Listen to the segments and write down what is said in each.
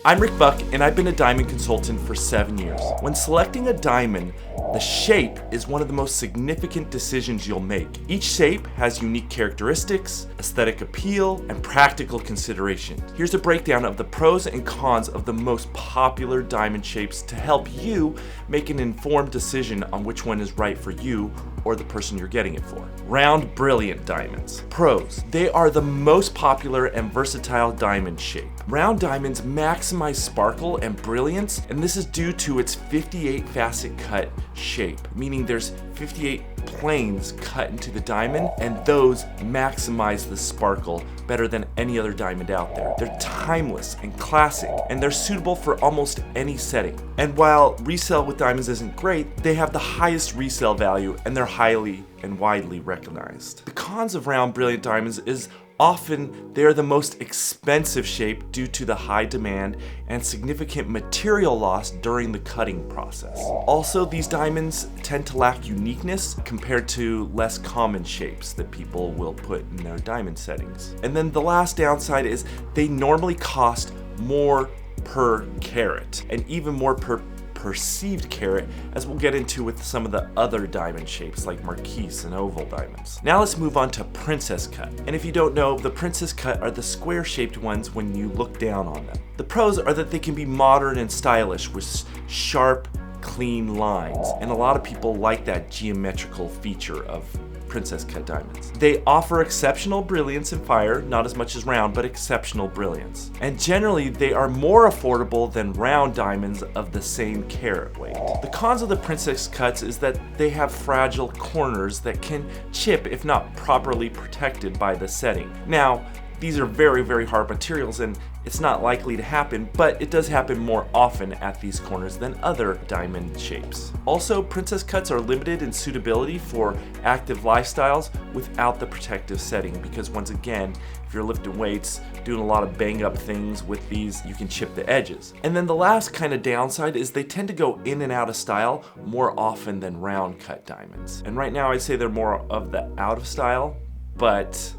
I'm Rick Buck, and I've been a diamond consultant for 7 years. When selecting a diamond, the shape is one of the most significant decisions you'll make. Each shape has unique characteristics, aesthetic appeal, and practical considerations. Here's a breakdown of the pros and cons of the most popular diamond shapes to help you make an informed decision on which one is right for you or the person you're getting it for. Round brilliant diamonds. Pros: they are the most popular and versatile diamond shape. Round diamonds maximize sparkle and brilliance, and this is due to its 58 facet cut shape, meaning there's 58 planes cut into the diamond, and those maximize the sparkle better than any other diamond out there. They're timeless and classic, and they're suitable for almost any setting. And while resale with diamonds isn't great, they have the highest resale value, and they're highly and widely recognized. The cons of round brilliant diamonds is often they're the most expensive shape due to the high demand and significant material loss during the cutting process. Also, these diamonds tend to lack uniqueness compared to less common shapes that people will put in their diamond settings. And then the last downside is they normally cost more per carat, and even more per perceived carat, as we'll get into with some of the other diamond shapes like Marquise and oval diamonds. Now let's move on to princess cut. And if you don't know, the princess cut are the square shaped ones when you look down on them. The pros are that they can be modern and stylish with sharp, clean lines, and a lot of people like that geometrical feature of princess cut diamonds. They offer exceptional brilliance and fire, not as much as round, but exceptional brilliance. And generally, they are more affordable than round diamonds of the same carat weight. The cons of the princess cuts is that they have fragile corners that can chip if not properly protected by the setting. Now, these are very, very hard materials, and it's not likely to happen, but it does happen more often at these corners than other diamond shapes. Also, princess cuts are limited in suitability for active lifestyles without the protective setting, because once again, if you're lifting weights, doing a lot of bang up things with these, you can chip the edges. And then the last kind of downside is they tend to go in and out of style more often than round cut diamonds. And right now I'd say they're more of the out of style, but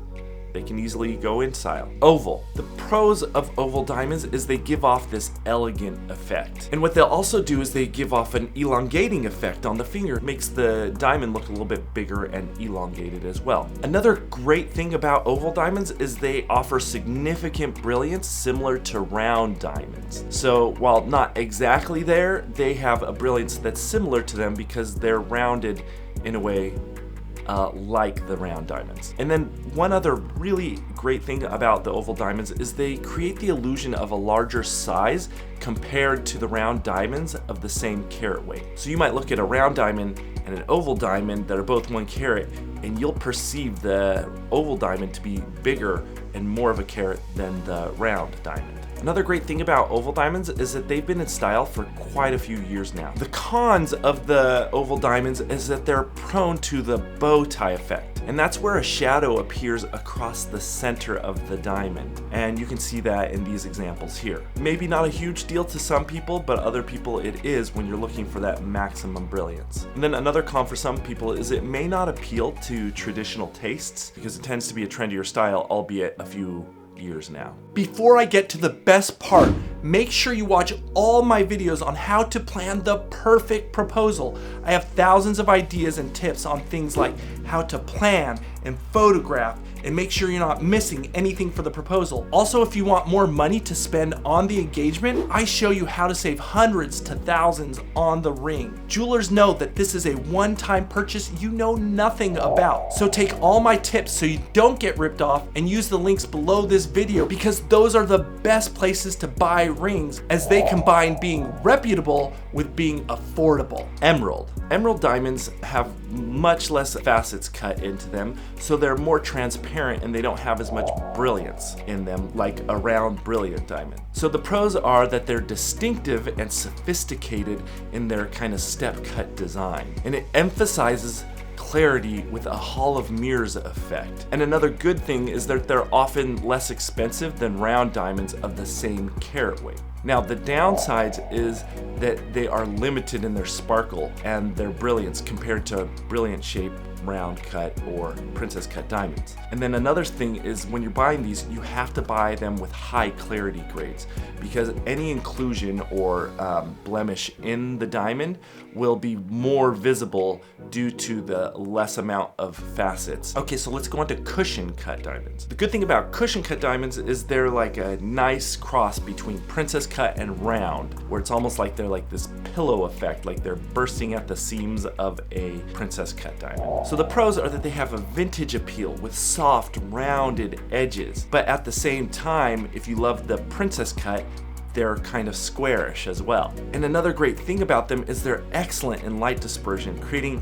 they can easily go in style. Oval. The pros of oval diamonds is they give off this elegant effect. And what they'll also do is they give off an elongating effect on the finger. It makes the diamond look a little bit bigger and elongated as well. Another great thing about oval diamonds is they offer significant brilliance similar to round diamonds. So while not exactly there, they have a brilliance that's similar to them because they're rounded in a way like the round diamonds. And then one other really great thing about the oval diamonds is they create the illusion of a larger size compared to the round diamonds of the same carat weight. So you might look at a round diamond and an oval diamond that are both 1 carat, and you'll perceive the oval diamond to be bigger and more of a carat than the round diamond. Another great thing about oval diamonds is that they've been in style for quite a few years now. The cons of the oval diamonds is that they're prone to the bow tie effect, and that's where a shadow appears across the center of the diamond. And you can see that in these examples here. Maybe not a huge deal to some people, but other people it is when you're looking for that maximum brilliance. And then another con for some people is it may not appeal to traditional tastes because it tends to be a trendier style, albeit a few years now. Before I get to the best part, make sure you watch all my videos on how to plan the perfect proposal. I have thousands of ideas and tips on things like how to plan and photograph and make sure you're not missing anything for the proposal. Also, if you want more money to spend on the engagement, I show you how to save hundreds to thousands on the ring. Jewelers know that this is a one-time purchase you know nothing about. So take all my tips so you don't get ripped off and use the links below this video, because those are the best places to buy rings, as they combine being reputable with being affordable. Emerald. Emerald diamonds have much less facets cut into them, so they're more transparent and they don't have as much brilliance in them like a round brilliant diamond. So the pros are that they're distinctive and sophisticated in their kind of step cut design, and it emphasizes clarity with a hall of mirrors effect. And another good thing is that they're often less expensive than round diamonds of the same carat weight. Now, the downsides is that they are limited in their sparkle and their brilliance compared to brilliant shape round cut or princess cut diamonds. And then another thing is when you're buying these, you have to buy them with high clarity grades, because any inclusion or blemish in the diamond will be more visible due to the less amount of facets. Okay, so let's go on to cushion cut diamonds. The good thing about cushion cut diamonds is they're like a nice cross between princess cut and round, where it's almost like they're like this pillow effect, like they're bursting at the seams of a princess cut diamond. So the pros are that they have a vintage appeal with soft, rounded edges, but at the same time, if you love the princess cut, they're kind of squarish as well. And another great thing about them is they're excellent in light dispersion, creating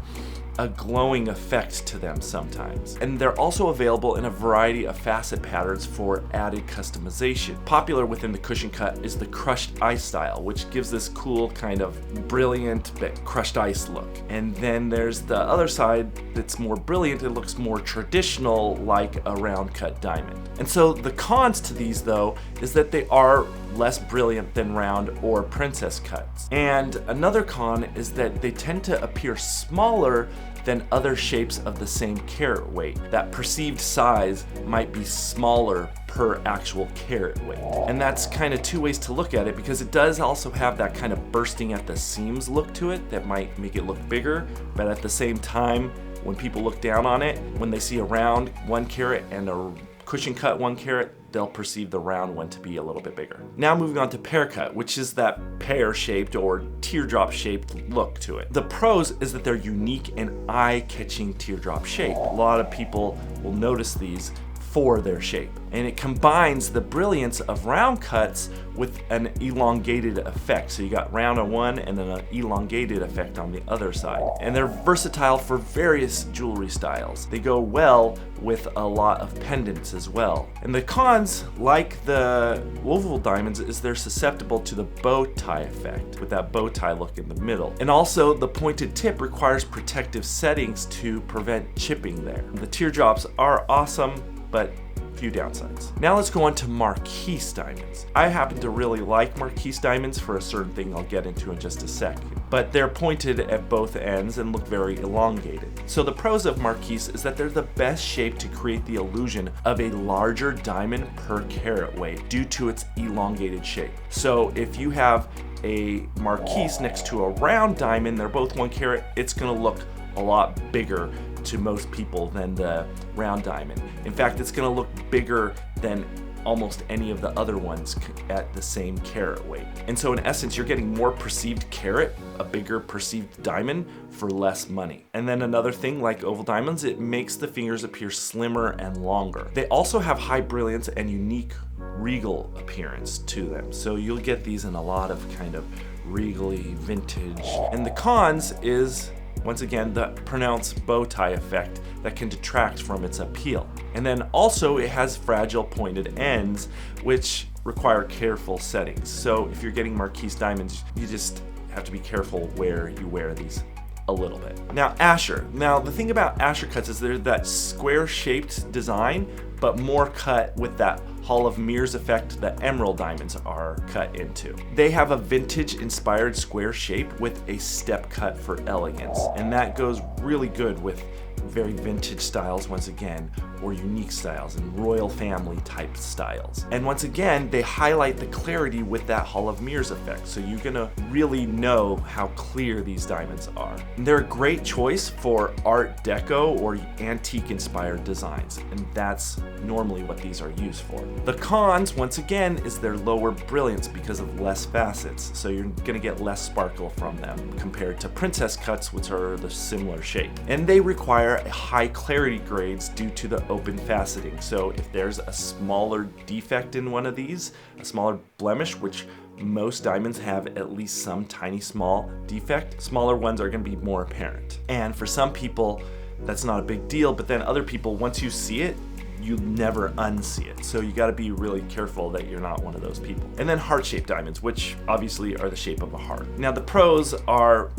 a glowing effect to them sometimes. And they're also available in a variety of facet patterns for added customization. Popular within the cushion cut is the crushed ice style, which gives this cool kind of brilliant but crushed ice look. And then there's the other side that's more brilliant. It looks more traditional, like a round cut diamond. And so the cons to these though is that they are less brilliant than round or princess cuts. And another con is that they tend to appear smaller than other shapes of the same carat weight. That perceived size might be smaller per actual carat weight. And that's kind of two ways to look at it, because it does also have that kind of bursting at the seams look to it that might make it look bigger, but at the same time, when people look down on it, when they see a round 1 carat and a cushion cut 1 carat, they'll perceive the round one to be a little bit bigger. Now moving on to pear cut, which is that pear-shaped or teardrop-shaped look to it. The pros is that they're unique and eye-catching teardrop shape. A lot of people will notice these for their shape. And it combines the brilliance of round cuts with an elongated effect. So you got round on one and then an elongated effect on the other side. And they're versatile for various jewelry styles. They go well with a lot of pendants as well. And the cons, like the oval diamonds, is they're susceptible to the bow tie effect with that bow tie look in the middle. And also the pointed tip requires protective settings to prevent chipping there. The teardrops are awesome, but few downsides. Now let's go on to Marquise diamonds. I happen to really like Marquise diamonds for a certain thing I'll get into in just a second, but they're pointed at both ends and look very elongated. So the pros of Marquise is that they're the best shape to create the illusion of a larger diamond per carat weight due to its elongated shape. So if you have a Marquise next to a round diamond, they're both 1 carat, it's gonna look a lot bigger to most people than the round diamond. In fact, it's gonna look bigger than almost any of the other ones at the same carat weight. And so in essence, you're getting more perceived carat, a bigger perceived diamond for less money. And then another thing, like oval diamonds, it makes the fingers appear slimmer and longer. They also have high brilliance and unique regal appearance to them. So you'll get these in a lot of kind of regally vintage. And the cons is, once again, the pronounced bow tie effect that can detract from its appeal. And then also it has fragile pointed ends, which require careful settings. So if you're getting Marquise diamonds, you just have to be careful where you wear these a little bit. Now Asscher. Now the thing about Asscher cuts is they're that square shaped design, but more cut with that Hall of Mirrors effect that emerald diamonds are cut into. They have a vintage inspired square shape with a step cut for elegance, and that goes really good with very vintage styles once again, or unique styles and royal family type styles. And once again, they highlight the clarity with that Hall of Mirrors effect, so you're gonna really know how clear these diamonds are. And they're a great choice for Art Deco or antique inspired designs, and that's normally what these are used for. The cons, once again, is their lower brilliance because of less facets, so you're gonna get less sparkle from them compared to princess cuts, which are the similar shape. And they require a high clarity grades due to the open faceting. So if there's a smaller defect in one of these, a smaller blemish, which most diamonds have at least some tiny small defect, smaller ones are going to be more apparent. And for some people, that's not a big deal, but then other people, once you see it, you never unsee it. So you gotta be really careful that you're not one of those people. And then heart-shaped diamonds, which obviously are the shape of a heart. Now the pros are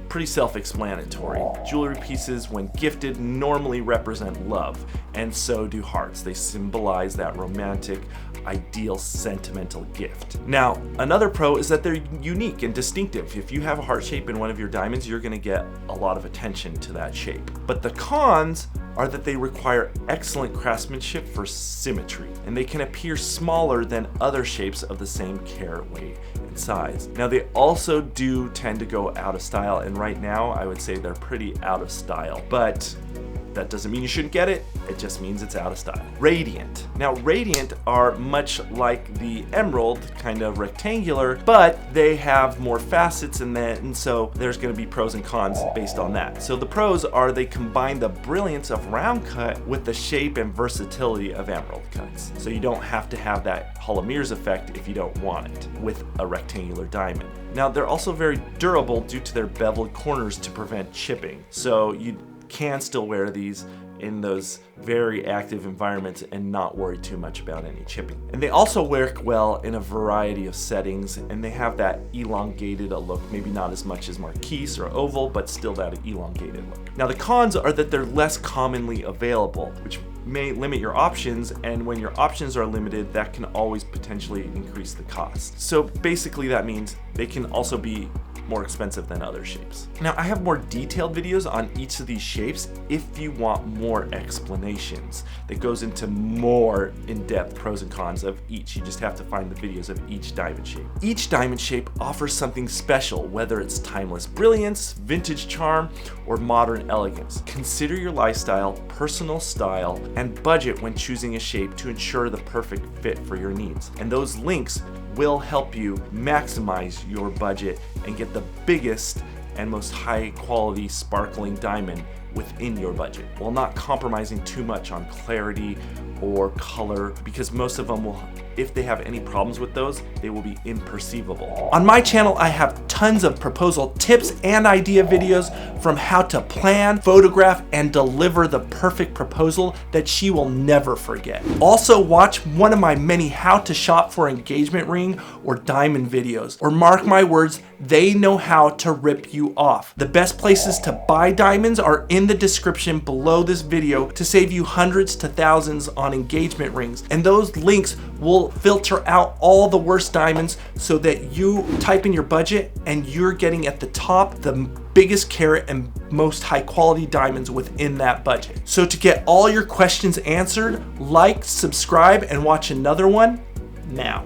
pretty self-explanatory. Jewelry pieces, when gifted, normally represent love, and so do hearts. They symbolize that romantic ideal sentimental gift. Now, another pro is that they're unique and distinctive. If you have a heart shape in one of your diamonds, you're gonna get a lot of attention to that shape. But the cons are that they require excellent craftsmanship for symmetry, and they can appear smaller than other shapes of the same carat weight and size. Now, they also do tend to go out of style, and right now I would say they're pretty out of style, but that doesn't mean you shouldn't get it, it just means it's out of style. Radiant. Now, radiant are much like the emerald, kind of rectangular, but they have more facets in that, and so there's gonna be pros and cons based on that. So the pros are they combine the brilliance of round cut with the shape and versatility of emerald cuts. So you don't have to have that Hall of Mirrors effect if you don't want it with a rectangular diamond. Now, they're also very durable due to their beveled corners to prevent chipping. So you can still wear these in those very active environments and not worry too much about any chipping. And they also work well in a variety of settings, and they have that elongated look, maybe not as much as Marquise or oval, but still that elongated look. Now, the cons are that they're less commonly available, which may limit your options, and when your options are limited, that can always potentially increase the cost. So basically that means they can also be more expensive than other shapes. Now, I have more detailed videos on each of these shapes if you want more explanations that goes into more in-depth pros and cons of each. You just have to find the videos of each diamond shape. Each diamond shape offers something special, whether it's timeless brilliance, vintage charm, or modern elegance. Consider your lifestyle, personal style, and budget when choosing a shape to ensure the perfect fit for your needs. And those links will help you maximize your budget and get the biggest and most high quality sparkling diamond within your budget, while not compromising too much on clarity or color, because most of them will, if they have any problems with those, they will be imperceivable. On my channel, I have tons of proposal tips and idea videos from how to plan, photograph, and deliver the perfect proposal that she will never forget. Also, watch one of my many how to shop for engagement ring or diamond videos, or mark my words, they know how to rip you off. The best places to buy diamonds are in the description below this video to save you hundreds to thousands on engagement rings, and those links will filter out all the worst diamonds so that you type in your budget and you're getting at the top, the biggest carat and most high quality diamonds within that budget. So to get all your questions answered, like, subscribe, and watch another one now.